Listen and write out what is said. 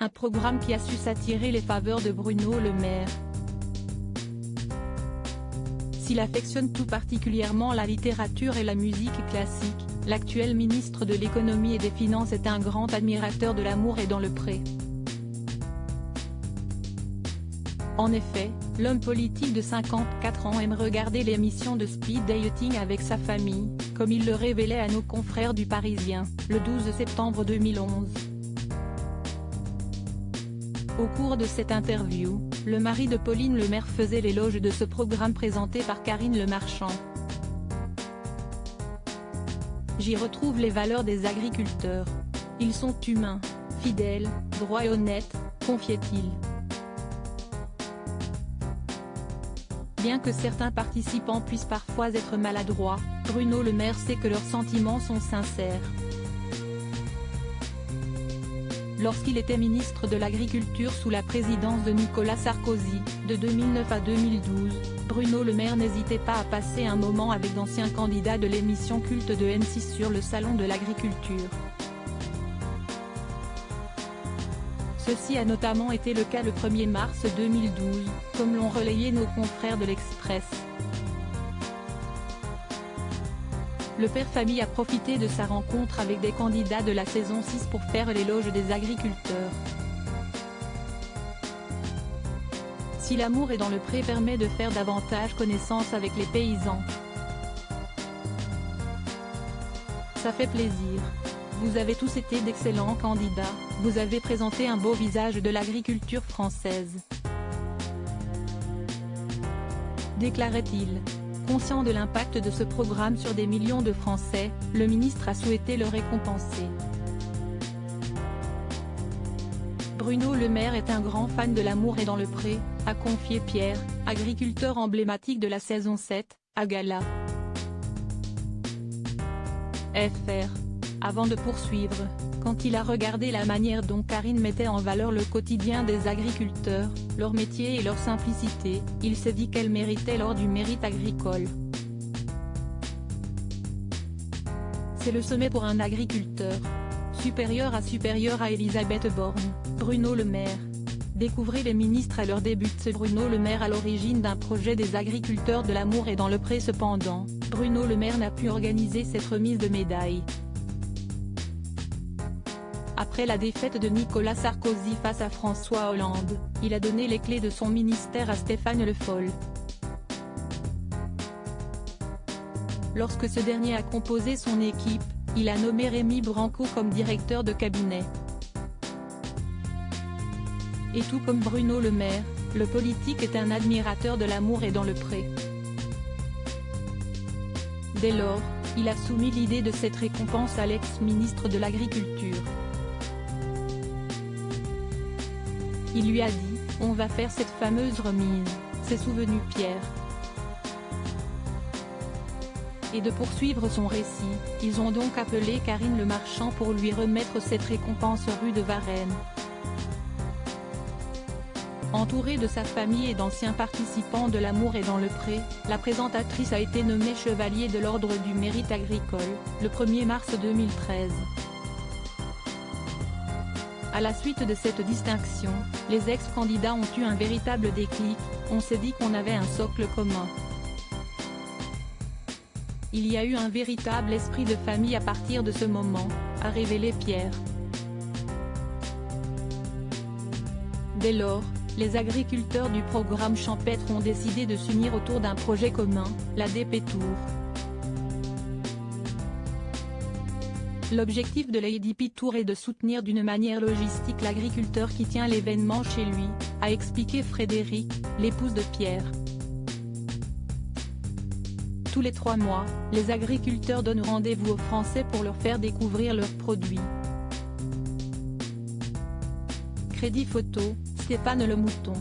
un programme qui a su s'attirer les faveurs de Bruno Le Maire. S'il affectionne tout particulièrement la littérature et la musique classique, l'actuel ministre de l'économie et des finances est un grand admirateur de L'amour est dans le pré. En effet, l'homme politique de 54 ans aime regarder l'émission de speed dating avec sa famille, comme il le révélait à nos confrères du Parisien, le 12 septembre 2011. Au cours de cette interview, le mari de Pauline Le Maire faisait l'éloge de ce programme présenté par Karine Le Marchand. J'y retrouve les valeurs des agriculteurs. Ils sont humains, fidèles, droits et honnêtes, confiait-il. Bien que certains participants puissent parfois être maladroits, Bruno Le Maire sait que leurs sentiments sont sincères. Lorsqu'il était ministre de l'Agriculture sous la présidence de Nicolas Sarkozy, de 2009 à 2012, Bruno Le Maire n'hésitait pas à passer un moment avec d'anciens candidats de l'émission culte de M6 sur le salon de l'agriculture. Ceci a notamment été le cas le 1er mars 2012, comme l'ont relayé nos confrères de l'Express. Le père famille a profité de sa rencontre avec des candidats de la saison 6 pour faire l'éloge des agriculteurs. Si L'amour est dans le pré permet de faire davantage connaissance avec les paysans, ça fait plaisir. Vous avez tous été d'excellents candidats, vous avez présenté un beau visage de l'agriculture française. Déclarait-il. Conscient de l'impact de ce programme sur des millions de Français, le ministre a souhaité le récompenser. Bruno Le Maire est un grand fan de L'amour est dans le pré, a confié Pierre, agriculteur emblématique de la saison 7, à Gala. FR. Avant de poursuivre, quand il a regardé la manière dont Karine mettait en valeur le quotidien des agriculteurs, leur métier et leur simplicité, il s'est dit qu'elle méritait l'or du mérite agricole. C'est le sommet pour un agriculteur. Supérieur à Elisabeth Borne, Bruno Le Maire. Découvrez les ministres à leur début. C'est Bruno Le Maire à l'origine d'un projet des agriculteurs de L'amour est dans le pré. Cependant, Bruno Le Maire n'a pu organiser cette remise de médaille. Après la défaite de Nicolas Sarkozy face à François Hollande, il a donné les clés de son ministère à Stéphane Le Foll. Lorsque ce dernier a composé son équipe, il a nommé Rémy Branco comme directeur de cabinet. Et tout comme Bruno Le Maire, le politique est un admirateur de L'amour est dans le pré. Dès lors, il a soumis l'idée de cette récompense à l'ex-ministre de l'Agriculture. Il lui a dit « On va faire cette fameuse remise », s'est souvenu Pierre. Et de poursuivre son récit, ils ont donc appelé Karine Le Marchand pour lui remettre cette récompense rue de Varennes. Entourée de sa famille et d'anciens participants de L'amour est dans le pré, la présentatrice a été nommée chevalier de l'Ordre du Mérite agricole, le 1er mars 2013. À la suite de cette distinction, les ex-candidats ont eu un véritable déclic, on s'est dit qu'on avait un socle commun. Il y a eu un véritable esprit de famille à partir de ce moment, a révélé Pierre. Dès lors, les agriculteurs du programme champêtre ont décidé de s'unir autour d'un projet commun, la DP Tour. L'objectif de l'ADP Tour est de soutenir d'une manière logistique l'agriculteur qui tient l'événement chez lui, a expliqué Frédéric, l'épouse de Pierre. Tous les 3 mois, les agriculteurs donnent rendez-vous aux Français pour leur faire découvrir leurs produits. Crédit photo, Stéphane Le Mouton.